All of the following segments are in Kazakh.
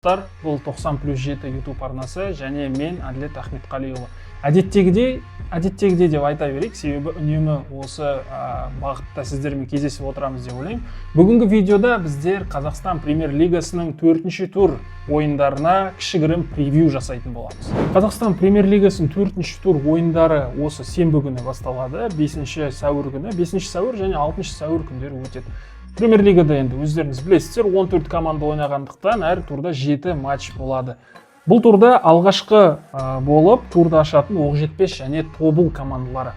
достар, бұл 90+7 YouTube арнасы және мен Әділет Ахметқалиұлы. Әдеттегідей деп айта берейік, себебі үнемі осы бағытта сіздермен кездесіп отырамыз деп ойлаймын. Бүгінгі видеода біздер Қазақстан Премьер-лигасының 4-ші тур ойындарына кішігірім превью жасайтын боламыз. Қазақстан Премьер-лигасының 4-ші тур ойындары осы сенбі күні басталады. 5-ші сәуір күні, 5-ші сәуір және 6-ші сәуір күндері өтеді. Премьер-лигада енді өздеріңіз білесіздер, 14 команда ойнағандықтан әр турда 7 матч болады. Бұл турда алғашқы болып турды ашатын Оқжетпес және Тобыл командалары.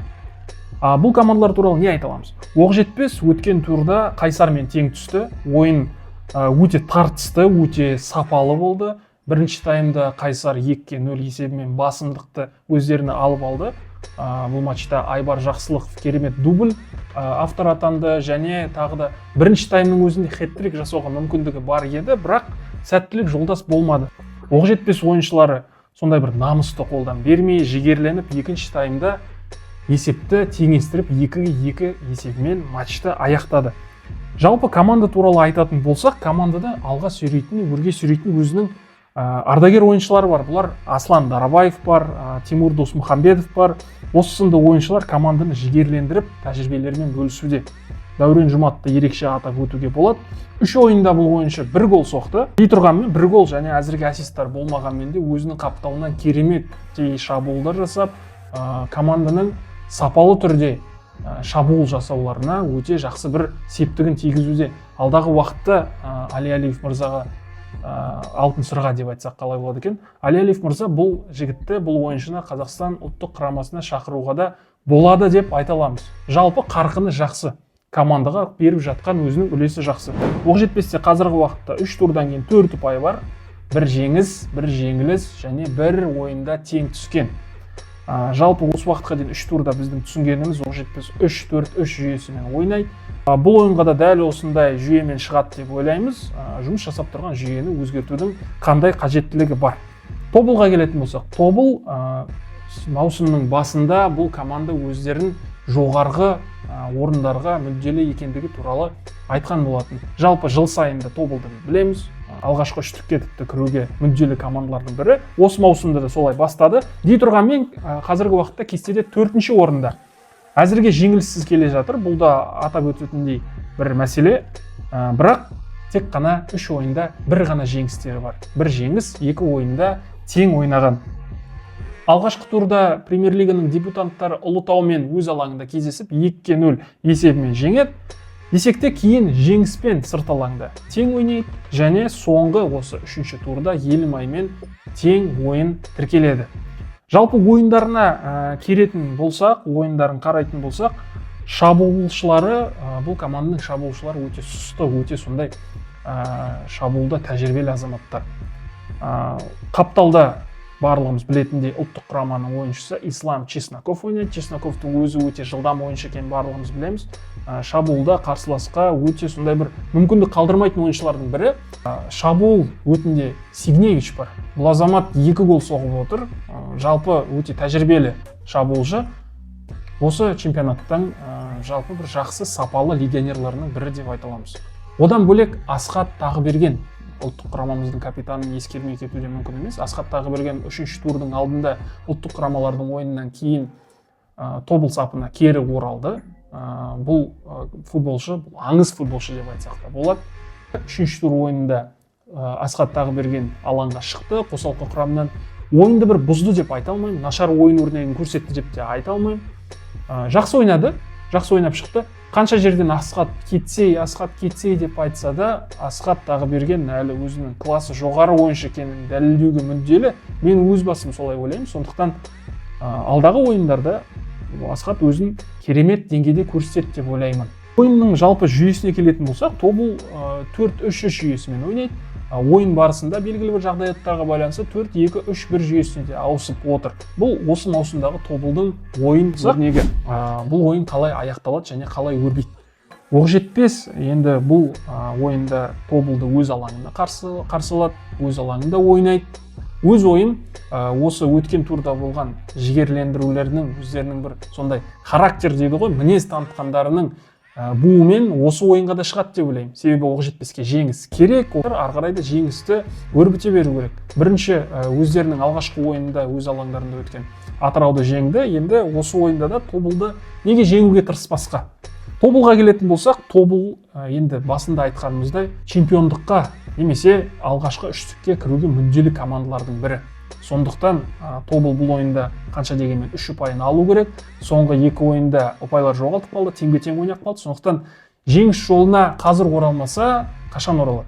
Бұл командалар туралы не айта аламыз? Оқжетпес өткен турда Қайсармен тең түсті. Ойын өте тартысты, өте сапалы болды. Бірінші таймда Қайсар 2-0 есебімен басымдықты өздеріне алып алды. Бұл матчта Айбар Жақсылықов керемет дубль автор атанды және тағы да бірінші таймның өзінде хет-трик жасауға мүмкіндігі бар еді, бірақ сәттілік жолдас болмады. Оқжетпес ойыншылары сондай бір намысты қолдан бермей, жігерленіп, екінші таймда есепті теңестіріп 2-2 есебімен матчты аяқтады. Жалпы команда туралы айтатын болсақ, командада алға сүйрейтін, өрге сүйрейтін өзінің ардагер ойыншылары бар. Бұлар Аслан Дарабаев бар, Тимур Досмұхамбетов бар. Осы сынды ойыншылар команданы жігерлендіріп, тәжірибелерімен бөлісуде. Дәурен Жұматты ерекше атап өтуге болады. 3 ойында бұл ойыншы 1 гол соқты. Дей тұрғанмен 1 гол және әзірге ассисттар болмағанмен де өзінің қаптауынан керемет шабуылдар жасап, команданың сапалы түрде шабуыл жасауларына өте жақсы бір септігін тигізуде. Алдағы уақытта Али Алиев мырзаға алтын сырға деп айтсақ қалай болады екен. Али Алиев мырза бұл жігітті, бұл ойыншыны Қазақстан ұлттық құрамасына шақыруға да болады деп айта аламыз. Жалпы қарқыны жақсы. Командаға беріп жатқан өзінің үлесі жақсы. Оқжетпесте қазіргі уақытта 3 турдан кейін 4 ұпай бар. 1 жеңіс, 1 жеңіліс және 1 ойында тең түскен. Жалпы осы уақытқа дейін 3 турда біздің түсінгеніміз Оқжетпес 3-4-3 жүйесімен ойнайды. Бұл ойынға да дәл осындай жүйемен шығады деп ойлаймыз. Жұмыс жасап тұрған жүйені өзгертудің қандай қажеттілігі бар. Тобылға келетін болсақ, Тобыл маусымның басында бұл команда өздерін жоғарғы орындарға мүдделі екендігі туралы айтқан болатын. Жалпы жыл сайында Тобылды білеміз. Алғашқы үштікке тіпті кіруге мүдделі командалардың бірі. Осы маусымда да солай бастады. Дей тұрғанмен қазіргі уақытта кестеде 4-ші орында. Әзірге жеңіліссіз келе жатыр. Бұл да атап өтетіндей бір мәселе. Бірақ тек қана 3 ойында 1 ғана жеңістері бар. 1 жеңіс, 2 ойында тең ойнаған. Алғашқы турда Премьер-лиганың дебютанттары Ұлытаумен өз алаңында кездесіп 2-0 есебімен жеңеді. Десекте кейін жеңіспен сырт алаңда тең ойнайды және соңғы осы 3-ші турда Елімаймен тең ойын тіркеледі. Жалпы ойындарына керетін болсақ, ойындарын қарайтын болсақ, шабуылшылары, бұл команданың шабуылшылары өте сұсты, өте сондай шабуылда тәжірибелі азаматтар. Қапталда барлығымыз білетіндей ұлттық құраманың ойыншысы Ислам Чесноков ойнайды. Чесноковтың өзі өте жылдам ойыншы екенін барлығымыз білеміз. Шабуылда қарсыласқа өте сондай бір мүмкіндік қалдырмайтын ойыншылардың бірі. Шабуыл өтінде Сигневич бар. Бұл азамат 2 гол соғып отыр. Жалпы өте тәжірибелі шабуылшы. Осы чемпионаттың жалпы бір жақсы сапалы легионерларының бірі деп айта аламыз. Одан бөлек Асхат Тағыберген, ұлттық құрамамыздың капитанын ескермей кетуде мүмкін емес. Асхат Тағыберген 3-ші турдың алдында ұлттық құрамалардың ойынынан кейін Тобыл сапына кері оралды. Бұл футболшы, аңыз футболшы деп айтсақ та болады. 3-ші тур ойынында Асхат Тағыберген алаңға шықты, қосалқы құрамынан. Ойынды бір бұзды деп айта алмаймын, нашар ойын өрнегін көрсетті деп те айта алмаймын. Жақсы ойнады, жақсы ойнап шықты. Қанша жерден Асхат кетсей деп айтса да, Асхат Тағыберген әлі өзінің класы жоғары ойыншы екенін дәлелдеуге мүдделі. Мен өз басым солай ойлаймын. Сондықтан алдағы ойындарда Асхат өзін керемет деңгейде көрсетеді деп ойлаймын. Ойынның жалпы жүйесіне келетін болсақ, Тобыл 4-3-3 жүйесімен ойнайды. Ойын барысында белгілі бір жағдаяттарға байланысты 4-2-3-1 жүйесіне де ауысып отыр. Бұл осы маусымдағы Тобылдың ойын өрнегі. Бұл ойын қалай аяқталады және қалай өрбиді. Оқжетпес енді бұл ойында Тобылды өз алаңында қарсы алады, өз алаңында ойнайды. Өз ойым осы өткен турда болған жігерлендірулерінің өздерінің бір сондай характер дейді ғой, мінез танытқандарының буымен осы ойынға да шығады деп ойлаймын. Себебі Оқжетпеске жеңіс керек, ары қарай да жеңісті өрбіте беру керек. Бірінші өздерінің алғашқы ойынында өз алаңдарында өткен Атырауды жеңді, енді осы ойында да Тобылды неге жеңуге тырыспасқа. Тобылға келетін болсақ, Тобыл енді басында айтқанымыздай чемпиондыққа немесе алғашқы үштікке кіруге мүдделі командалардың бірі. Сондықтан Тобыл бұл ойында қанша дегенмен 3 ұпайын алу керек. Соңғы 2 ойында ұпайлар жоғалтып қалды, теңбе-тең ойнап қалды. Сондықтан жеңіс жолына қазір оралмаса, қашан оралады?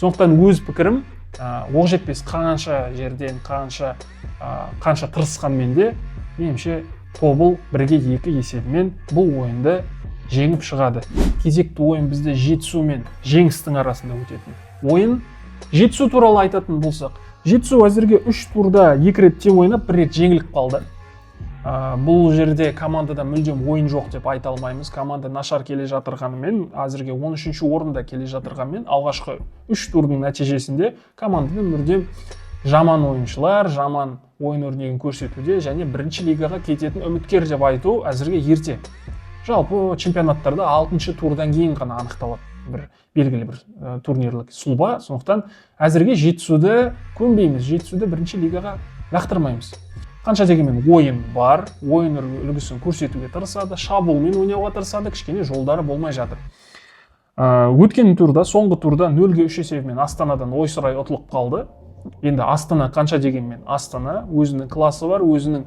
Сондықтан өз пікірім, Оқжетпес қанша жерден, қанша тырысқанмен де, меніңше Тобыл 1-2 есебімен бұл ойынды жеңіп шығады. Кезекті ойын бізде Жетісу мен Жеңістің арасында өтетін ойын. Жетісу туралы айтатын болсақ, Жетісу әзірге 3 турда 2 рет тең ойнап, 1 рет жеңіліп қалды. Бұл жерде командада мүлдем ойын жоқ деп айта алмаймыз. Команда нашар келе жатырғанымен, әзірге 13-ші орында келе жатырғанымен, алғашқы 3 турдың нәтижесінде командада мүлдем жаман ойыншылар, жаман ойын өрнегін көрсетуде және бірінші лигаға кететін үміткер деп айту әзірге ерте. Жалпы чемпионаттарда 6-ші турдан кейін ғана анықталады бір белгілі бір турнирлік сұлба. Сондықтан әзірге Жетісуды көнбейміз, Жетісуды бірінші лигаға лақтырмаймыз. Қанша дегенмен ойын бар, ойын үлгісін көрсетуге тырысады, шабуылмен ойнауға тырысады, кішкене жолдары болмай жатыр. Өткен турда, соңғы турда 0-3 есебімен Астанадан ойсырай ұтылып қалды. Енді Астана қанша дегенмен Астана өзінің класы бар, өзінің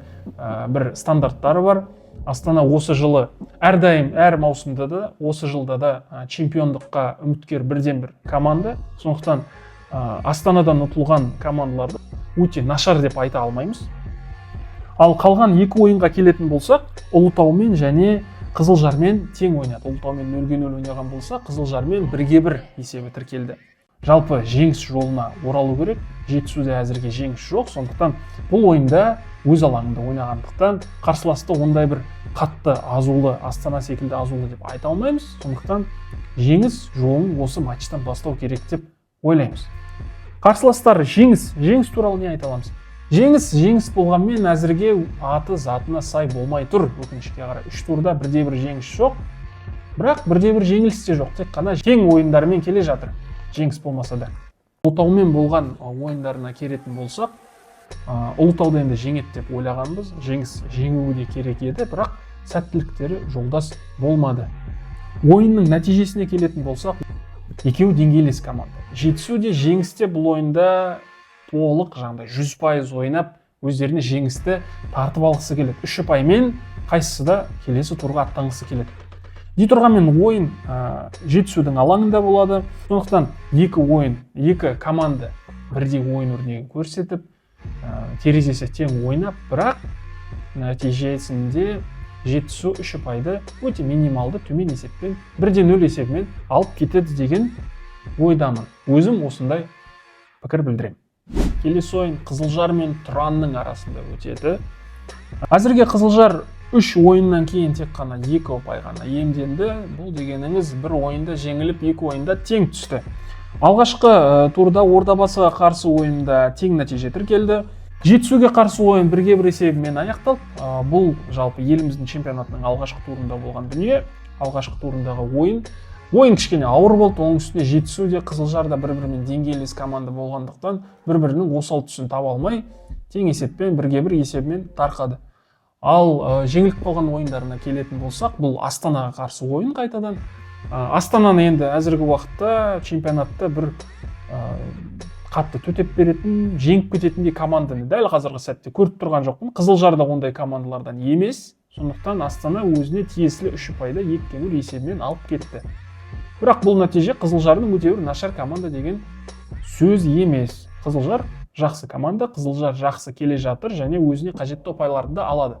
бір стандарттары бар. Астана осы жылы әрдайым әр маусымда да, осы жылда да чемпиондыққа үміткер бірден-бір команда. Сондықтан Астанадан ұтылған командаларды өте нашар деп айта алмаймыз. Ал қалған 2 ойынға келетін болсақ, Ұлытаумен және Қызылжармен тең ойнады. Ұлытаумен 0-0 ойнаған болса, Қызылжармен 1-1 есебі тіркелді. Жалпы жеңіс жолына оралу керек. Жетісуде әзірге жеңіс жоқ. Сондықтан бұл ойында өз алаңында ойнағандықтан қарсыласты ондай бір қатты азулы, Астана секілді азулы деп айта алмаймыз. Сондықтан жеңіс жолын осы матчтан бастау керек деп ойлаймыз. Қарсыластар жеңіс туралы не айта аламыз? Жеңіс болғанмен әзірге аты затына сай болмай тұр. Өкінішке қарай 3 турда 1-1 жеңіс жоқ. Бірақ 1-1 жеңіліс те жоқ. Тек қана тең ойындармен келе жатыр. Жеңіс болмаса да. Ұлытаумен болған ойындарына керетін болсақ, Ұлытауды енді жеңет деп ойлағанбыз. Жеңуі де керек еді, бірақ сәттіліктері жолдас болмады. Ойынның нәтижесіне келетін болсақ, екеуі деңгейлес команда. Жетісу де жеңісте бұл ойында толық жаңағыдай 100% ойнап, өздеріне жеңісті тартып алғысы келеді. 3 ұпаймен қайсысы да келесі турға аттанғысы келеді. Дей тұрғанмен ойын Жетісудің алаңында болады. Сондықтан 2 команда бірдей ойын өрнегін көрсетіп, терезесі тең ойнап, бірақ нәтижесінде Жетісу 3 ұпайды өте минималды төмен есеппен 1-0 есебімен алып кетеді деген ойдамын. Өзім осындай пікір білдірем. Келесі ойын Қызылжар мен Тұранның арасында өтеді. Әзірге Қызылжар 3 ойыннан кейін тек қана 2 ұпай ғана иемденді. Бұл дегеніңіз бір ойында жеңіліп, 2 ойында тең түсті. Алғашқы турда Ордабасыға қарсы ойында тең нәтиже тіркелді. Жетісуге қарсы ойын 1-1 есебімен аяқталды. Бұл жалпы еліміздің чемпионатының алғашқы турында болған дүние. Алғашқы турындағы ойын кішкене ауыр болды. Оның үстіне Жетісу де Қызылжар да бір-бірімен деңгейлес команда болғандықтан бір-бірінің осал тұсын таба алмай, тең есеппен 1-1 есебімен тарқады. Ал жеңіліп қалған ойындарына келетін болсақ, бұл Астанаға қарсы ойын қайтадан. Астананы енді әзіргі уақытта чемпионатта бір қатты төтеп беретін, жеңіп кететіндей команданы дәл қазіргі сәтте көріп тұрған жоқпын. Қызылжар да ондай командалардан емес. Сондықтан Астана өзіне тиесілі 3 ұпайды 2-0 есебімен алып кетті. Бірақ бұл нәтиже Қызылжардың өте бір нашар команда деген сөз емес. Қызылжар жақсы команда, Қызылжар жақсы келе жатыр және өзіне қажетті ұпайларды да алады.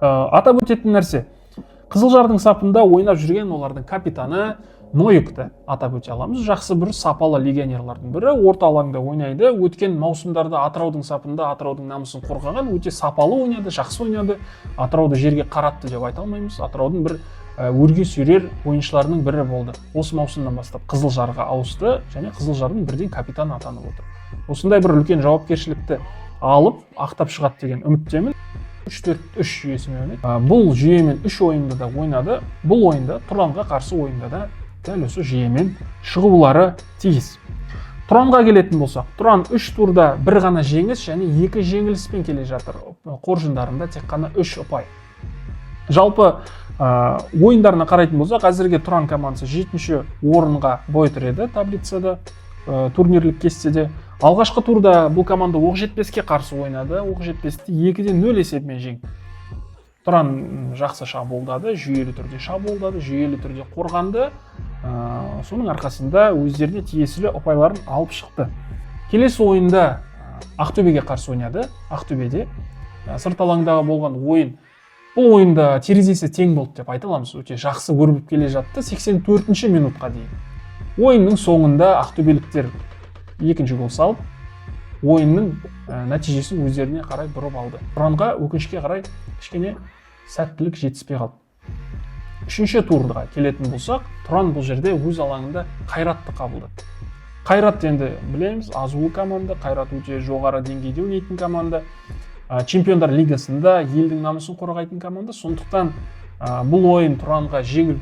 Атап өтетін нәрсе, Қызылжардың сапында ойнап жүрген олардың капитаны Нойыкты атап өте аламыз. Жақсы бір сапалы легионерлардың бірі, орта алаңда ойнайды. Өткен маусымдарда Атыраудың сапында Атыраудың намысын қорғаған, өте сапалы ойнады, жақсы ойнады. Атырауды жерге қаратты деп айта алмаймыз. Атыраудың бір өрге сүйрер ойыншыларының бірі болды. Осы маусымнан бастап Қызылжарға ауысты және Қызылжардың бірден капитаны атанып отыр. Осындай бір үлкен жауапкершілікті алып, ақтап шығады деген үміттемін. 3-4-3 жүйесімен ойнайды. Бұл жүйемен 3 ойында да ойнады. Бұл ойында Тұранға қарсы ойында да дәл осы жүйемен шығулары тиіс. Тұранға келетін болсақ, Тұран 3 турда бір ғана жеңіс және 2 жеңіліспен келе жатыр. Қоржындарында тек қана 3 ұпай. Жалпы ойындарына қарайтын болсақ, әзірге Тұран командасы 7-ші орынға бой тіреді таблицада, турнирлік кестеде. Алғашқы турда бұл команда Оқжетпеске қарсы ойнады. Оқжетпесті 2-0 есебімен жеңді. Тұран жақсы шабуылдады, жүйелі түрде шабуылдады, жүйелі түрде қорғанды. Соның арқасында өздеріне тиесілі ұпайларын алып шықты. Келесі ойында Ақтөбеге қарсы ойнады. Ақтөбеде сырт алаңдағы болған ойын. Бұл ойында терезесі тең болды деп айта аламыз. Өте жақсы өрбіп келе жатты 84-ші минутқа дейін. Ойынның соңында ақтөбеліктер екінші гол салып, ойынның нәтижесін өздеріне қарай бұрып алды. Тұранға өкінішке қарай кішкене сәттілік жетіспей қалды. Үшінші турға келетін болсақ, Тұран бұл жерде өз алаңында Қайратты қабылдады. Қайрат енді білеміз, азулы команда, Қайрат өте жоғары деңгейде ойнайтын команда. Чемпиондар лигасында елдің намысын қорғайтын команда. Сондықтан бұл ойын Тұранға жеңіл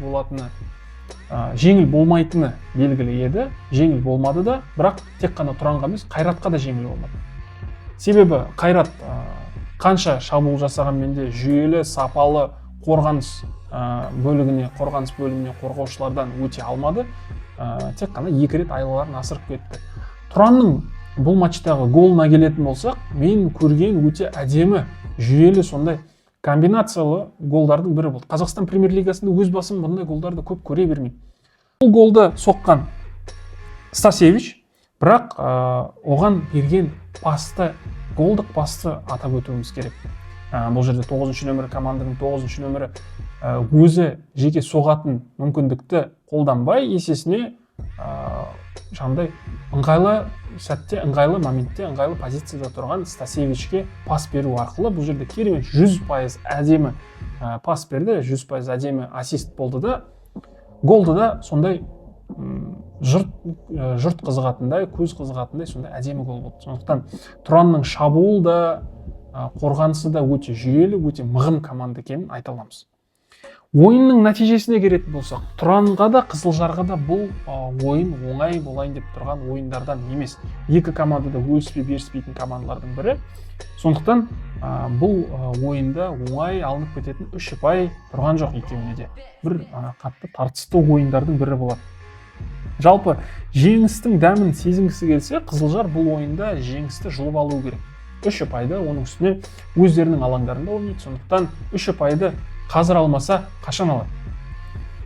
болмайтыны белгілі еді. Жеңіл болмады да, бірақ тек қана Тұранға емес, Қайратқа да жеңіл болмады. Себебі Қайрат қанша шабуыл жасағанмен де жүйелі, сапалы қорғаныс бөлігіне қорғаушылардан өте алмады. Тек қана 2 рет айлаларын асырып кетті. Тұранның бұл матчтағы голына келетін болсақ, мен көрген өте әдемі, жүйелі сондай комбинациялы голдардың бірі болды. Қазақстан премьер-лигасында өз басым бұндай голдарды көп көре бермеймін. Бұл голды соққан Стасевич, бірақ оған берген голдық пасты атап өтуіміз керек. Бұл жерде 9-ші нөмірі команданың 9-ші нөмірі өзі жеке соғатын мүмкіндікті қолданбай, есесіне жаңағыдай ыңғайлы сәтте, ыңғайлы моментте, ыңғайлы позицияда тұрған Стасевичке пас беру арқылы бұл жерде керемет 100% әдемі пас берді, 100% әдемі ассист болды да, голды да сондай жұрт қызығатындай, көз қызығатындай сондай әдемі гол болды. Сондықтан Тұранның шабуыл да, қорғанысы да өте жүйелі, өте мығым команда екенін айта аламыз. Ойынның нәтижесіне келетін болсақ, Тұранға да, Қызылжарға да бұл ойын оңай болайын деп тұрған ойындардан емес. Екі команда да өліспей беріспейтін командалардың бірі. Сондықтан бұл ойында оңай алынып кететін 3 ұпай тұрған жоқ екеуіне де. Бір қатты тартысты ойындардың бірі болады. Жалпы жеңістің дәмін сезінгісі келсе, Қызылжар бұл ойында жеңісті жұлып алу керек. 3 ұпайды оның үстіне өздерінің алаңдарында ойнайды. Сондықтан 3 ұпайды қазір алмаса қашан алады.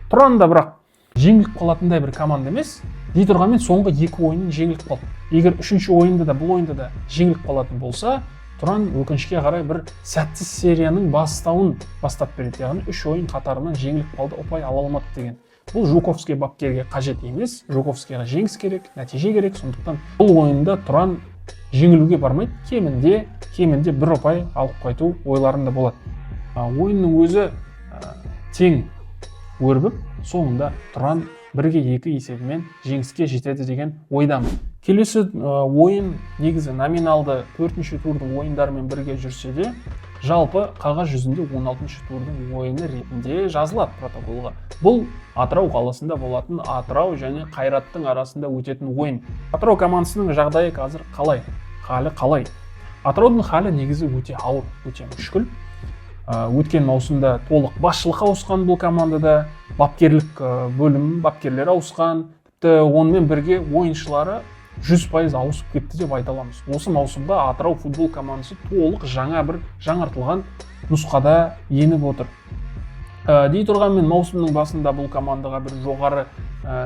Тұран да бірақ жеңіліп қалатындай бір команда емес. Дей тұрғанмен соңғы 2 ойынын жеңіліп қалды. Егер 3-ші ойында да бұл ойында да жеңіліп қалатын болса, Тұран өкінішке қарай бір сәтсіз серияның бастауын бастап береді. Яғни 3 ойын қатарынан жеңіліп қалды, ұпай ала алмады деген. Бұл Жуковский бапкерге қажет емес. Жуковскийға жеңіс керек, нәтиже керек. Сондықтан бұл ойында Тұран жеңілуге бармайды. Кемінде 1 ұпай алып қайту ойларында болады. Ойынның өзі тең өрбіп, соңында Тұран 1-2 есебімен жеңіске жетеді деген ойдамын. Келесі ойын негізі номиналды 4-ші турдың ойындарымен бірге жүрсе де, жалпы қағаз жүзінде 16-ші турдың ойыны ретінде жазылады протоколға. Бұл Атырау қаласында болатын Атырау және Қайраттың арасында өтетін ойын. Атырау командасының жағдайы қазір қалай? Халі қалай? Атыраудың халі негізі өте ауыр, өте мүшкіл. Өткен маусымда толық басшылыққа ауысқан бұл командада, бапкерлік бөлім бапкерлері ауысқан, тіпті онымен бірге ойыншылары 100% ауысып кетті деп айта аламыз. Осы маусымда Атырау футбол командасы толық жаңа бір жаңартылған нұсқада еніп отыр. Дей тұрғанмен маусымның басында бұл командаға бір жоғары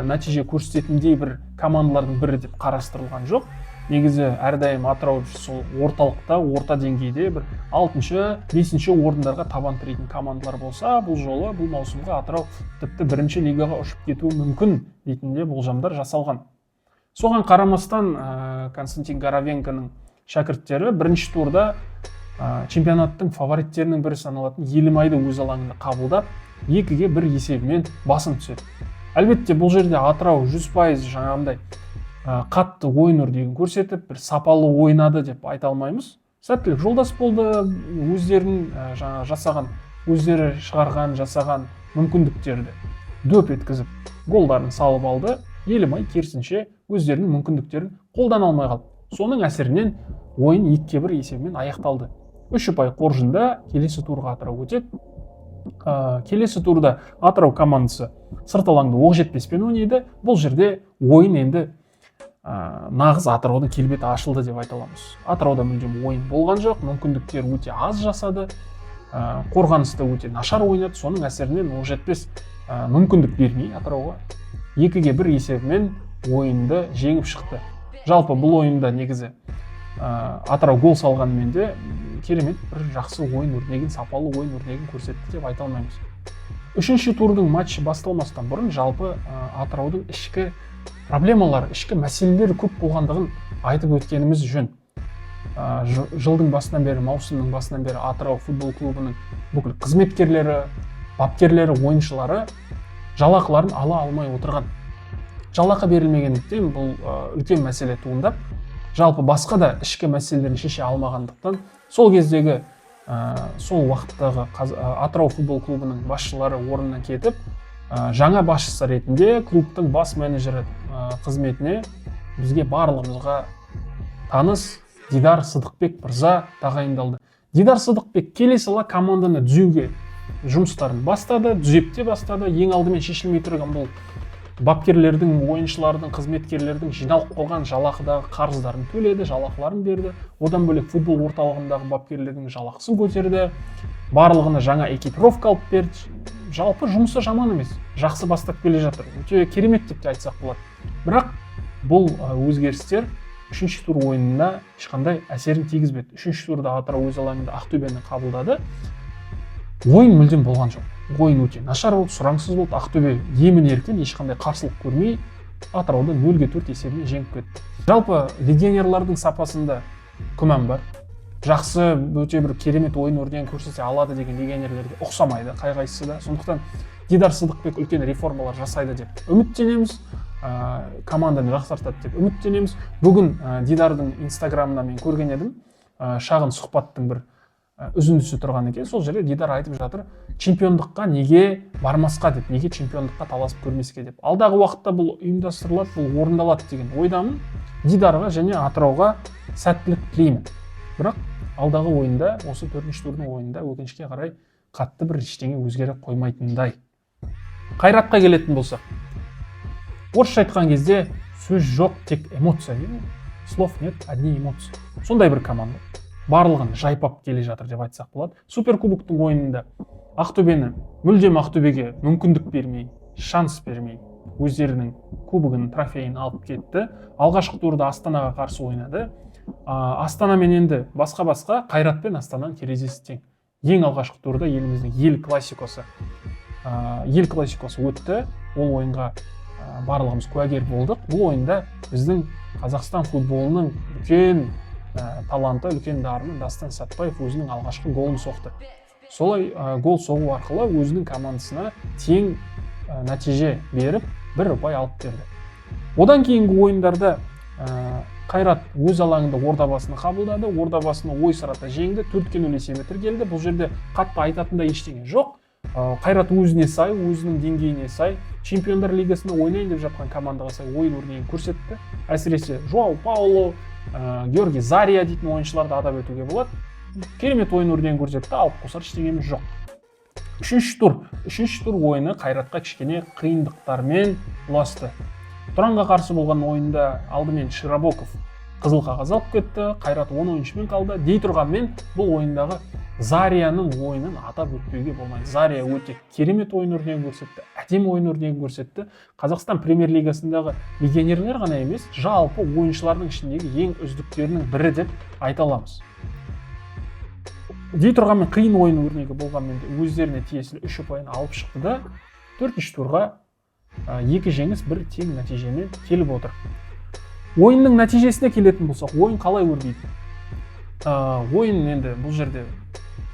нәтиже көрсететіндей бір командалардың бірі деп қарастырылған жоқ. Негізі әрдайым Атырау сол орталықта, орта деңгейде бір 6-5 орындарға табан тірейтін командалар болса, бұл жолы бұл маусымға Атырау тіпті 1-ші лигаға ұшып кетуі мүмкін дейтінде болжамдар жасалған. Соған қарамастан Константин Горовенконың шәкірттері 1-ші турда чемпионаттың фавориттерінің бірі саналатын Елімайды өз алаңында қабылдап, 2-1 есебімен басым түседі. Әлбетте бұл жерде Атырау 100% жаңағындай қатты ойын өрнегін көрсетіп, бір сапалы ойнады деп айта алмаймыз. сәттілік жолдас болды, өздерінің жасаған, өздері шығарған, жасаған мүмкіндіктерді дөп еткізіп, голдарын салып алды. Елімай керісінше өздерінің мүмкіндіктерін қолдана алмай қалды. Соның әсерінен ойын 2-1 есебімен аяқталды. 3 ұпай қоржында келесі турға Атырау өтеді. Келесі турда Атырау командасы сырт алаңда Оқжетпеспен ойнайды. Бұл жерде ойын енді нағыз Атыраудың келбеті ашылды деп айта аламыз. Атырауда мүлдем ойын болған жоқ, мүмкіндіктер өте аз жасады, қорғаныста өте нашар ойнады. Соның әсерінен Оқжетпес мүмкіндік бермей Атырауға 2-1 есебімен ойынды жеңіп шықты. Жалпы бұл ойында негізі Атырау гол салғанымен де керемет бір жақсы ойын өрнегін, сапалы ойын өрнегін көрсетті деп айта алмаймыз. 3-ші турдың матчы басталмастан бұрын жалпы Атыраудың ішкі проблемалары, ішкі мәселелері көп болғандығын айтып өткеніміз жөн. Жылдың басынан бері, маусымның басынан бері Атырау футбол клубының бүкіл қызметкерлері, бапкерлері, ойыншылары жалақыларын ала алмай отырған. Жалақы берілмегендіктен бұл үлкен мәселе туындап, жалпы басқа да ішкі мәселелерін шеше алмағандықтан, сол кездегі сол уақыттағы Атырау футбол клубының басшылары орнынан кетіп, жаңа басшысы ретінде клубтың бас менеджері қызметіне бізге барлығымызға таныс Дидар Сыдықбек мырза тағайындалды. Дидар Сыдықбек келе сала команданы түзеуге жұмыстарын бастады, түзепте бастады. Ең алдымен шешілмей тұрған бұл бапкерлердің, ойыншылардың, қызметкерлердің жиналып қалған жалақыдағы қарыздарын төледі, жалақыларын берді. Одан бөлек футбол орталығындағы бапкерлердің жалақысын көтерді. Барлығына жаңа экипировка алып берді. Жалпы жұмысы жаман емес, жақсы бастап келе жатыр. Өте керемет деп те айтсақ болады. Бірақ бұл өзгерістер 3-ші тур ойынына ешқандай әсерін тигізбеді. 3-ші турда Атырау өз алаңында Ақтөбені қабылдады. Ойын мүлдем болған жоқ. Ойын өте нашар болды, сұраңсыз болды. Ақтөбе емін-еркін ешқандай қарсылық көрмей Атырауды 0-4 есебімен жеңіп кетті. Жалпы легионерлардың сапасында күмән бар. Жақсы, өте бір керемет ойын өрнегін көрсете алады деген легионерлерге ұқсамайды қай-қайсысы да. Сондықтан Дидар Сыдықбек үлкен реформалар жасайды деп үміттенеміз. Команданы жақсартады деп үміттенеміз. Бүгін Дидардың инстаграмына мен көрген едім. Шағын сұхбаттың бір үзіндісі тұрған екен. Сол жерде Дидар айтып жатыр, чемпиондыққа неге бармасқа деп, неге чемпиондыққа таласып көрмеске деп. Алдағы уақытта бұл ұйымдастырылады, бұл орындалады деген ойдамын. Дидарға және Атырауға сәттілік тілеймін. Бірақ алдағы ойында, осы 4-ші турдың ойында өкінішке қарай қатты бір ештеңе өзгере қоймайтындай. Қайратқа келетін болсақ, орысша айтқан кезде сөз жоқ, тек эмоция. Слов нет, одни эмоции. Сондай бір команда. Барлығын жайпап келе жатыр деп айтсақ болады. Суперкубоктың ойынында Ақтөбені, мүлдем Ақтөбеге мүмкіндік бермей, шанс бермей, өздерінің кубогының трофейін алып кетті. Алғашқы турда Астанаға қарсы ойнады. Астанамен енді басқа-басқа, Қайрат пен Астананың терезесі тең. Ең алғашқы турда еліміздің ел классикосы өтті. Ол ойынға барлығымыз куәгер болдық. Бұл ойында біздің Қазақстан футболының үлкен таланты, үлкен дарыны Дастан Сәтбаев өзінің алғашқы голын соқты. Солай гол соғу арқылы өзінің командасына тең нәтиже беріп, 1 ұпай алып берді. Одан кейінгі ойындарда Қайрат өз алаңында Ордабасыны қабылдады. Ордабасыны ойсырата жеңді, 4-0 есебімен тіркелді. Бұл жерде қатты айтатындай ештеңе жоқ. Қайрат өзіне сай, өзінің деңгейіне сай, Чемпиондар лигасында ойнайын деп жатқан командаға сай ойын өрнегін көрсетті. Әсіресе Жоау Пауло, Георгий Зария дейтін ойыншыларды атап өтуге болады. Керемет ойын өрнегін көрсетті, алып қосар ештеңеміз жоқ. 3-ші тур ойыны Қайратқа кішкене қиындықтармен ұласты. Тұранға қарсы болған ойында алдымен Широбоков қызыл қағаз алып кетті, Қайрат 10 ойыншымен қалды. Дей тұрғанмен бұл ойындағы Зарияның ойынын атап өтпеуге болмайды. Зария өте керемет ойын өрнегін көрсетті, әдемі ойын өрнегін көрсетті. Қазақстан премьер лигасындағы легионерлер ғана емес, жалпы ойыншылардың ішіндегі ең үздіктерінің бірі деп айта аламыз. Дей тұрғанмен қиын ойын өрнегі болғанмен де өздеріне тиесілі 3 ұпайын алып шықты да 4-ші турға 2 жеңіс 1 тең нәтижемен келіп отыр. Ойынның нәтижесіне келетін болсақ, ойын қалай өрбиді? Ойын енді бұл жерде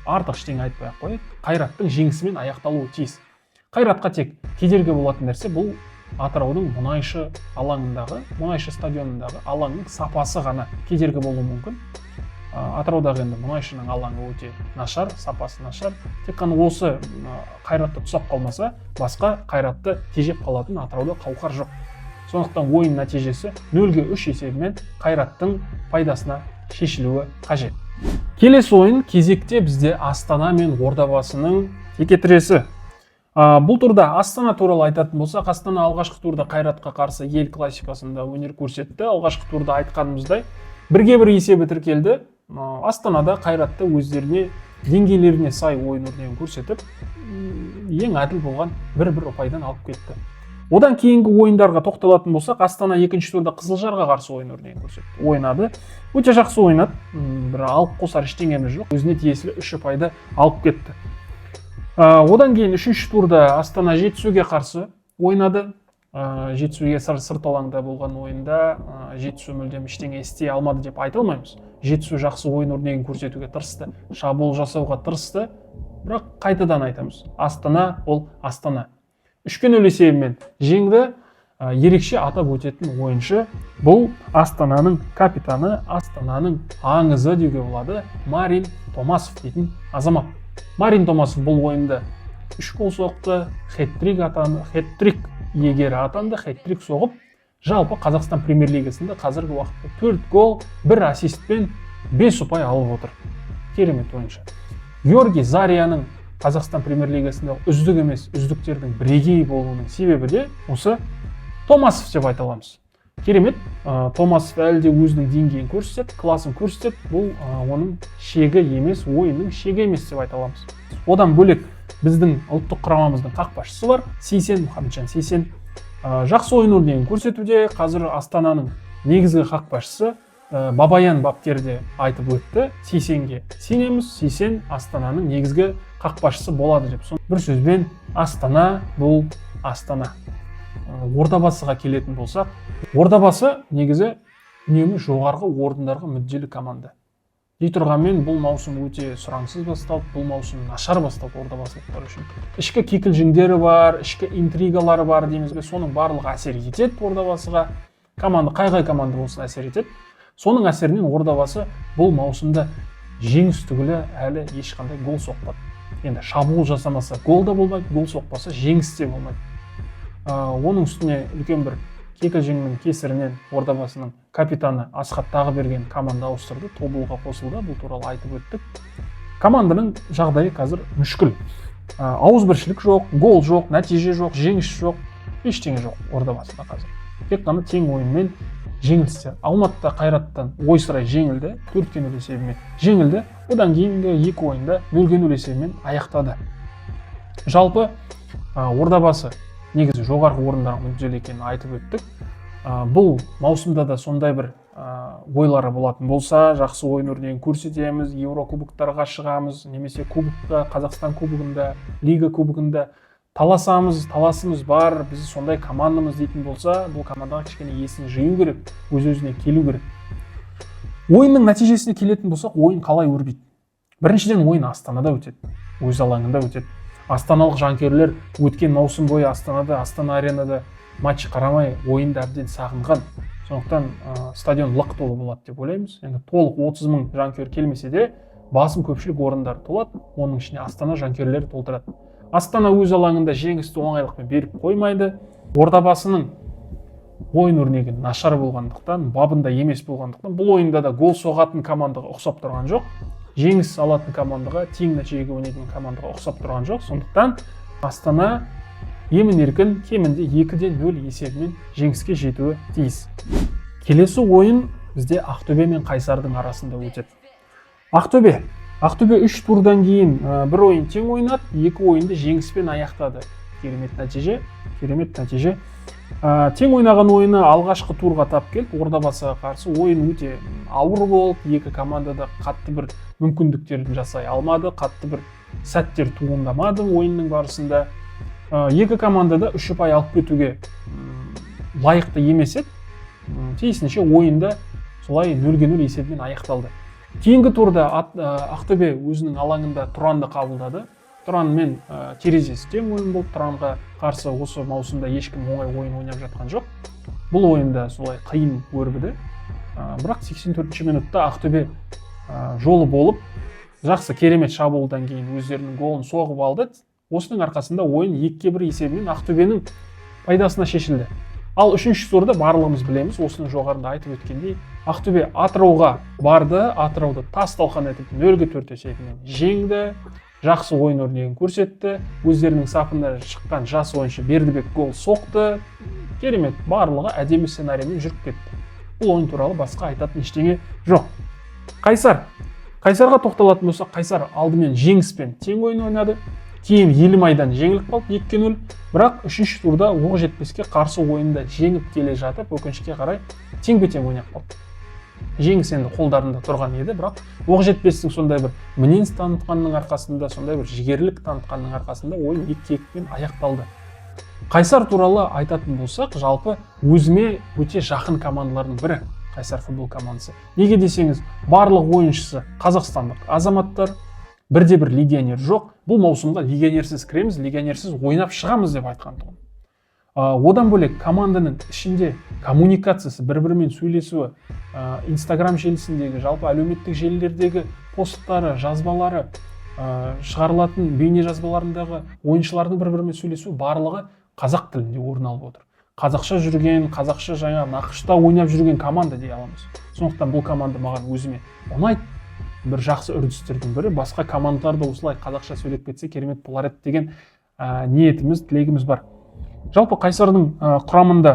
артық ештеңе айтпай-ақ қояйық. Қайраттың жеңісімен аяқталуы тиіс. Қайратқа тек кедергі болатын нәрсе бұл Атыраудың Мұнайшы стадионындағы алаңның сапасы ғана кедергі болуы мүмкін. Атыраудағы енді мұнайшының алаңы өте нашар, сапасы нашар. Тек қана осы Қайратты тұсап қалмаса, басқа Қайратты тежеп қалатын Атырауда Қауқар жоқ. Сондықтан ойын нәтижесі 0-3 есебімен Қайраттың пайдасына шешілуі қажет. Келесі ойын кезекте бізде Астана мен Ордабасының текетіресі. Бұл турда Астана туралы айтатын болсақ, Астана алғашқы турда Қайратқа қарсы ел классикасында өнер көрсетті. Алғашқы турда айтқанымыздай 1-1 есебі тіркелді. Астанада Қайратты өздеріне деңгейлеріне сай ойын өрнегін көрсетіп, ең әділ болған 1-1 ұпайдан алып кетті. Одан кейінгі ойындарға тоқталатын болсақ, Астана екінші турда Қызылжарға қарсы ойын өрнегін көрсетті. Ойнады. Өте жақсы ойнады. Бір алып қосар ештеңеміз жоқ. Өзіне тиесілі 3 ұпайды алып кетті. Одан кейін үшінші турда Астана Жетісуге қарсы ойнады. Жетісуге сырт алаңда болған ойында Жетісу мүлдем ештеңе істей алмады деп айта алмаймыз. Жетісу жақсы ойын өрнегін көрсетуге тырысты, шабуыл жасауға тырысты, бірақ қайтадан айтамыз, Астана ол Астана. 3-0 есебімен жеңді. Ерекше атап өтетін ойыншы бұл Астананың капитаны, Астананың аңызы деуге болады, Марин Томасов дейтін азамат. Марин Томасов бұл ойында 3 гол соқты, хет-трик иегері атанды, хет-трик соғып, жалпы Қазақстан премьер-лигасында қазіргі уақытта 4 гол, 1 ассистпен 5 ұпай алып отыр. Керемет ойыншы. Георгий Зарияның Қазақстан премьер-лигасында үздік емес, үздіктердің бірегей болуының себебі де осы Томасов деп айта аламыз. Керемет, Томасов әлі де өзінің деңгейін көрсетеді, класын көрсетеді. Бұл оның шегі емес, ойынның шегі емес деп айта аламыз. Одан бөлек біздің ұлттық құрамамыздың қақпашысы бар, Сейсен, Мұхамеджан Сейсен. Жақсы ойын өрнегін көрсетуде. Қазір Астананың негізгі қақпашысы Бабаян бапкерде айтып өтті. Сейсенге сенеміз, Сейсен Астананың негізгі қақпашысы болады деп. Бір сөзбен Астана бұл Астана. Ордабасыға келетін болсақ, Ордабасы негізі үнемі жоғарғы орындарға мүдделі команда. Дей тұрғанмен бұл маусым өте сұранысыз басталды, бұл маусым нашар басталды ордабасылықтар үшін. Ішкі кикілжіңдері бар, ішкі интригалары бар дейміз бе, соның барлығы әсер етеді Ордабасыға. Команда, қай команда болсын әсер етеді. Соның әсерінен Ордабасы бұл маусымда жеңіс түгілі әлі ешқандай гол соқпады. Енді шабуыл жасамаса гол да болмайды, гол соқпаса жеңіс те болмайды. Оның үстіне үлкен бір кикілжіңнің кесірінен Ордабасының капитаны Асхат Тағыберген команда ауыстырды, тобылға қосылды, бұл туралы айтып өттік. Команданың жағдайы қазір мүшкіл. Ауызбіршілік жоқ, гол жоқ, нәтиже жоқ, жеңіс жоқ, ештеңе жоқ Ордабасыда қазір. Тек қана тең ойынмен жеңілістер. Алматыда Қайраттан ойсырай жеңілді, 4-0 есебімен жеңілді. Одан кейінгі 2 ойында 0-0 есебімен аяқтады. Жалпы Ордабасы негізі жоғарғы орындарға мүдделі екенін айтып өттік. Бұл маусымда да сондай бір ойлары болатын болса, жақсы ойын өрнегін көрсетеміз, Еурокубоктарға шығамыз, немесе кубокта, Қазақстан кубогында, Лига кубогында таласымыз бар, біз сондай командамыз дейтін болса, бұл командаға кішкене есін жию керек, өз-өзіне келу керек. Ойынның нәтижесіне келетін болсақ, ойын қалай өрбиді? Біріншіден ойын Астанада өтеді, өз алаңында өтеді. Астаналық жанкүйерлер өткен маусым бойы Астанада, Астана аренада матч қарамай ойынды әбден сағынған. Сондықтан стадион лық толы болады деп ойлаймыз. Енді толық 30 000 жанкүйер келмесе де, басым көпшілік орындар толады, оның ішіне Астана жанкүйерлері толтырады. Астана өз алаңында жеңісті оңайлықпен беріп қоймайды. Ордабасының ойын өрнегі нашар болғандықтан, бабында емес болғандықтан, бұл ойында да гол соғатын командаға ұқсап тұрған жоқ. Жеңіс алатын командаға, тең нәтижеге ойнайтын командаға ұқсап тұрған жоқ. Сондықтан Астана емін-еркін кемінде 2-0 есебімен жеңіске жетуі тиіс. Келесі ойын бізде Ақтөбе мен Қайсардың арасында өтеді. Ақтөбе 3 турдан кейін бір ойын тең ойнады, 2 ойынды жеңіспен аяқтады. Керемет нәтиже. Тең ойнаған ойыны алғашқы турға тап келді. Ордабасыға қарсы ойын өте ауыр болды. Екі команда да қатты бір мүмкіндіктерін жасай алмады, қатты бір сәттер туындамады ойынның барысында. Екі команда да 3 ұпай алып кетуге лайықты емес еді. Тиісінше ойында солай 0-0 есебімен аяқталды. Кейінгі турда Ақтөбе өзінің алаңында Тұранды қабылдады. Тұран мен терезесі тең ойын болды. Тұранға қарсы осы маусымда ешкім оңай ойын ойнап жатқан жоқ. Бұл ойында солай қиын өрбіді. Бірақ 84 минутта Ақтөбе жолы болып, жақсы керемет шабуылдан кейін өздерінің голын соғып алды. Осының арқасында ойын 2-1 есебімен Ақтөбенің пайдасына шешілді. Ал үшінші турда барлығымыз білеміз, осының жоғарында айтып өткендей, Ақтөбе Атырауға барды, Атырауды тас-талқан етіп 0-4 есебімен жеңді, жақсы ойын өрнегін көрсетті, өздерінің сапында шыққан жас ойыншы Бердібек гол соқты, керемет, барлығы әдемі сценариймен жүріп кетті. Бұл ойын туралы басқа айтатын ештеңе жоқ. Қайсарға тоқталатын болсақ, Қайсар алдымен жеңіспен тең ойын ойнады, кейін Елімайдан жеңіліп қалды 2-0, бірақ үшінші турда оқ жетпеске қарсы ойында жеңіп келе жатып, өкінішке қарай тең-бетең ойнап қалды. Жеңіс енді қолдарында тұрған еді, бірақ оқ жетпестің сондай бір мінез танытқанның арқасында, сондай бір жігерлік танытқанның арқасында ойын 2-2-пен аяқталды. Қайсар туралы айтатын болсақ, жалпы өзіме өте жақын командалардың бірі Қайсар футбол командасы. Неге десеңіз, барлық ойыншысы қазақстандық азаматтар, бірде-бір легионер жоқ. Бұл маусымға легионерсіз кіреміз, легионерсіз ойнап шығамыз деп айтқан тұғын. Одан бөлек команданың ішінде коммуникациясы, бір-бірімен сөйлесуі, Instagram желісіндегі, жалпы әлеуметтік желілердегі посттары, жазбалары, шығарылатын бейне жазбаларындағы ойыншылардың бір-бірімен сөйлесуі барлығы қазақ тілінде орын алып отыр. Қазақша жүрген, қазақша жаңа нақышта ойнап жүрген команда дей аламыз. Сондықтан бұл команда маған өзіме ұнайды. Бір жақсы үрдістердің бірі, басқа командаларда осылай қазақша сөйлеп кетсе керемет болар еді деген ниетіміз, тілегіміз бар. Жалпы Қайсардың құрамында,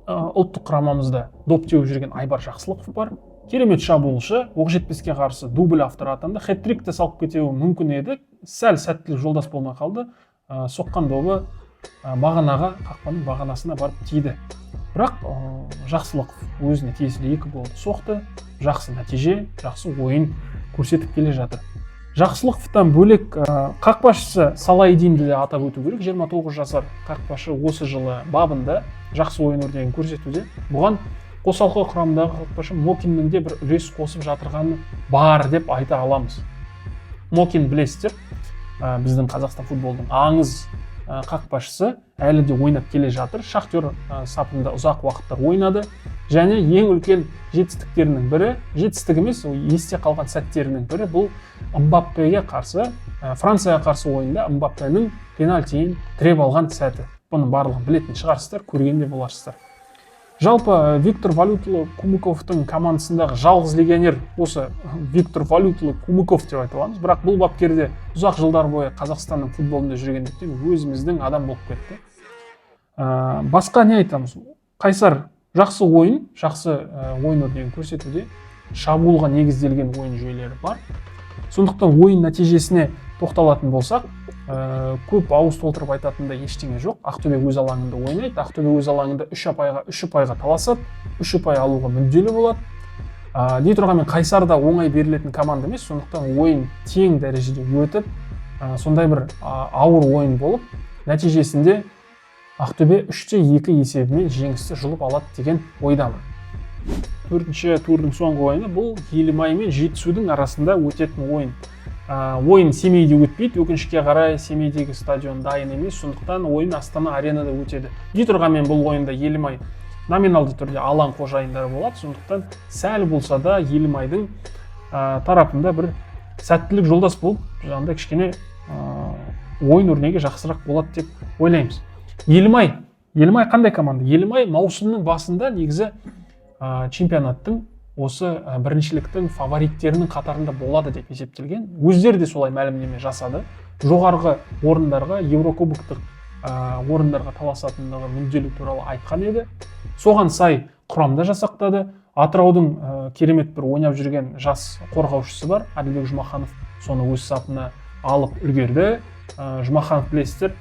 ұлттық құрамамызда доп теуіп жүрген Айбар Жақсылықов бар. Керемет шабуылшы, оқ жетпеске қарсы дубль авторы атанды. Хет-трик те салып кетуі мүмкін еді. Сәл сәттілік жолдас болмай қалды. Соққан добы бағанаға, қақпаның бағанасына барып тиді. Бірақ Жақсылықов өзіне тиесілі 2 голды соқты. Жақсы нәтиже, жақсы ойын көрсетіп келе жатыр. Жақсылықовтан бөлек қақпашысы Салайдинді де атап өту керек. 29 жасар қақпашы осы жылы бабында жақсы ойын өрнегін көрсетуде. Бұған қосалқы құрамындағы қақпашы Мокиннің де бір үлес қосып жатырғаны бар деп айта аламыз. Мокин білесіздер, біздің Қазақстан футболдың аңыз қақпашысы, әлі де ойнап келе жатыр. Шахтер сапында ұзақ уақыттар ойнады. Және ең үлкен жетістіктерінің бірі, жетістік емес, есте қалған сәттерінің бірі бұл Мбаппеге қарсы, Францияға қарсы ойында Мбаппенің пенальтиін тіреп алған сәті. Бұны барлығын білетін шығарсыздар, көргенде боларсыздар. Жалпы Виктор Валюталы Кумыковтың командасындағы жалғыз легионер осы Виктор Валюталы Кумыков деп айта аламыз. Бірақ бұл бапкерде ұзақ жылдар бойы Қазақстанның футболында жүргендіктен өзіміздің адам болып кетті. Басқа не айтамыз? Қайсар жақсы ойын өрнегін көрсетуде, шабуылға негізделген ойын жүйелері бар. Сондықтан ойын нәтижесіне тоқталатын болсақ, көп ауыз толтырып айтатында ештеңе жоқ. Ақтөбе өз алаңында ойнайды. Ақтөбе өз алаңында 3 ұпайға таласады, 3 ұпай алуға мүдделі болады. Дей тұрғанмен Қайсар да оңай берілетін команда емес, сондықтан ойын тең дәрежеде өтіп, сондай бір ауыр ойын болып, нәтижесінде Ақтөбе 3-2 есебімен жеңісті жұлып алады деген ойдамын. 4-ші турдың соңғы ойыны бұл Елімай мен Жетісудың арасында өтетін ойын. Ойын Семейде өтпейді, өкінішке қарай Семейдегі стадион дайын емес, сондықтан ойын Астана аренада өтеді. Дей тұрғанмен бұл ойында Елімай номиналды түрде алаң қожайындары болады, сондықтан сәл болса да Елімайдың тарапында бір сәттілік жолдас болып, жаңағыдай кішкене ойын өрнегі жақсырақ болады деп ойлаймыз. Елімай қандай команда? Елімай маусымның басында негізі чемпионаттың осы біріншіліктің фавориттерінің қатарында болады деп есептелген. Өздері де солай мәлімдеме жасады. Жоғарғы орындарға, Еурокубоктық орындарға таласатындығы мүдделі туралы айтқан еді. Соған сай құрамда жасақтады. Атыраудың керемет бір ойнап жүрген жас қорғаушысы бар, Әділбек Жұмаханов, соны өз сапына алып үлгерді. Жұмаханов білесіздер,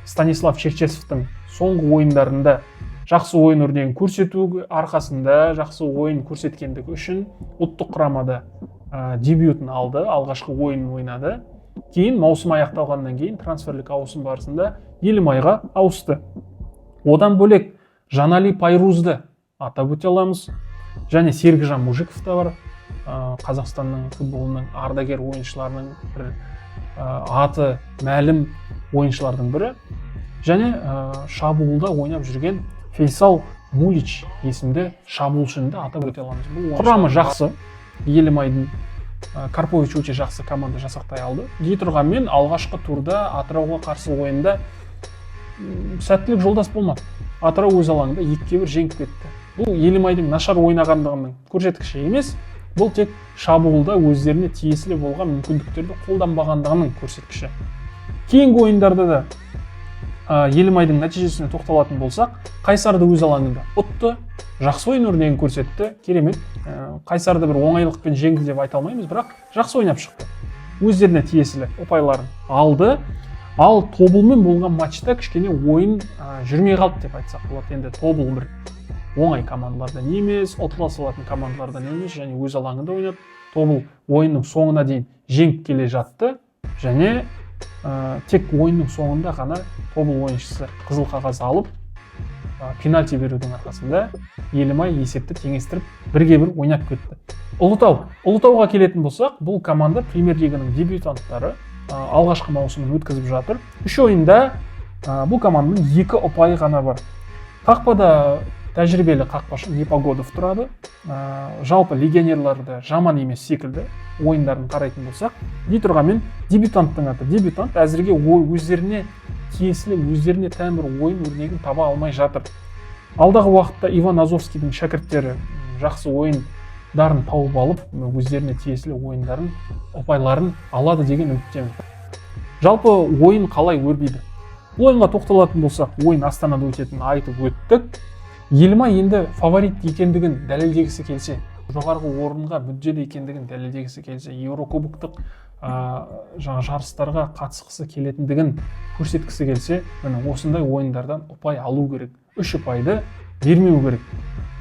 Станислав Черчесовтың соңғы ойындарында жақсы ойын өрнегін көрсету арқасында, жақсы ойын көрсеткендігі үшін ұлттық құрамада дебютын алды, алғашқы ойынын ойнады. Кейін маусым аяқталғаннан кейін трансферлік ауысым барысында Елімайға ауысты. Одан бөлек Жанали Пайрузды атап өте аламыз. Және Сергіжан Мужиков та бар. Қазақстанның футболының ардагер ойыншыларының бір аты мәлім ойыншылардың бірі. Және шабуылда ойнап жүрген Фейсал Мулич есімді шабуылшыны да атап өте аламыз. Бұл құрамы жақсы. Елімайдың Карпович өте жақсы команда жасақтай алды. Дей тұрғанмен алғашқы турда Атырауға қарсы ойында сәттілік жолдас болмады. Атырау өз алаңында 2-1 жеңіп кетті. Бұл Елімайдың нашар ойнағандығының көрсеткіші емес, бұл тек шабуылда өздеріне тиесілі болған мүмкіндіктерді қолданбағандығының көрсеткіші. Кейінгі ойындарда да Елімайдың нәтижесіне тоқталатын болсақ, Қайсарды өз алаңында ұтты, жақсы ойын өрнегін көрсетті, керемет. Қайсарды бір оңайлықпен жеңді деп айта алмаймыз, бірақ жақсы ойнап шықты. Өздеріне тиесілі ұпайларын алды. Ал Тобылмен болған матчта кішкене ойын жүрмей қалды деп айтсақ болады. Енді Тобыл бір оңай командалардан емес, ұтыла салатын командалардан емес, және өз алаңында ойнады. Тобыл ойынның соңына дейін жеңіп келе жатты, және тек ойынның соңында ғана Тобыл ойыншысы қызыл қағаз алып, пенальти берудің арқасында Елімай есепті теңестіріп 1-1 ойнап кетті. Ұлытауға келетін болсақ, бұл команда премьер-лиганың дебютанттары, алғашқы маусымын өткізіп жатыр. 3 ойында бұл команданың 2 ұпайы ғана бар. Қақпада тәжірибелі қақпашы Непогодов тұрады. Жалпы легионерларды жаман емес секілді ойындарын қарайтын болсақ, дей тұрғанмен дебютанттың аты дебютант әзірге өздеріне тиесілі, өздеріне тән бір ойын өрнегін таба алмай жатыр. Алдағы уақытта Иван Азовскийдің шәкірттері жақсы ойындарын тауып алып, өздеріне тиесілі ойындарын, ұпайларын алады деген үміттемін. Жалпы ойын қалай өрбиді? Бұл ойынға тоқталатын болсақ, ойын Астанада өтетінін айтып өттік. Елімай енді фаворит екендігін дәлелдегісі келсе, жоғарғы орынға мүдделі екендігін дәлелдегісі келсе, Еурокубоктық жарыстарға қатысқысы келетіндігін көрсеткісі келсе, осындай ойындардан ұпай алу керек. 3 ұпайды бермеу керек.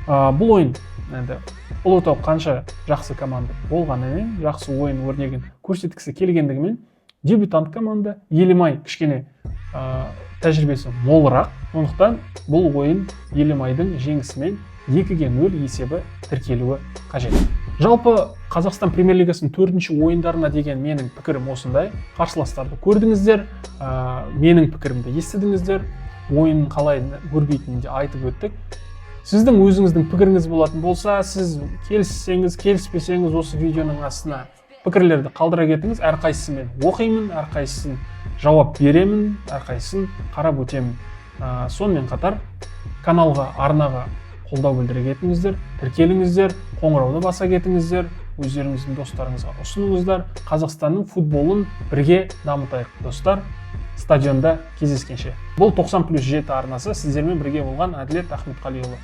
Бұл ойын енді Ұлытау қанша жақсы команда болғанымен, жақсы ойын өрнегін көрсеткісі келгендігімен, дебютант команда, Елімай кішкене тәжірибесі молырақ. Сондықтан бұл ойын Елімайдың жеңісімен 2-0 есебі тіркелуі қажет. Жалпы Қазақстан премьер-лигасының 4-ші ойындарына деген менің пікірім осындай. Қарсыластарды көрдіңіздер, менің пікірімді естідіңіздер, ойынның қалай өрбитінін айтып өттік. Сіздің өзіңіздің пікіріңіз болатын болса, сіз келіссеңіз, келіспесеңіз осы видеоның астына пікірлерді қалдыра кетіңіз. Әрқайсысын мен оқимын, әрқайсысын жауап беремін, әрқайсысын қарап өтемін. Сонымен қатар каналға, арнаға қолдау білдіре кетіңіздер, тіркеліңіздер, қоңырауды баса кетіңіздер, өздеріңіздің достарыңызға ұсыныңыздар. Қазақстанның футболын бірге дамытайық, достар. Стадионда кездескенше. Бұл 90+7 арнасы, сіздермен бірге болған Әділет Ахметқалиұлы.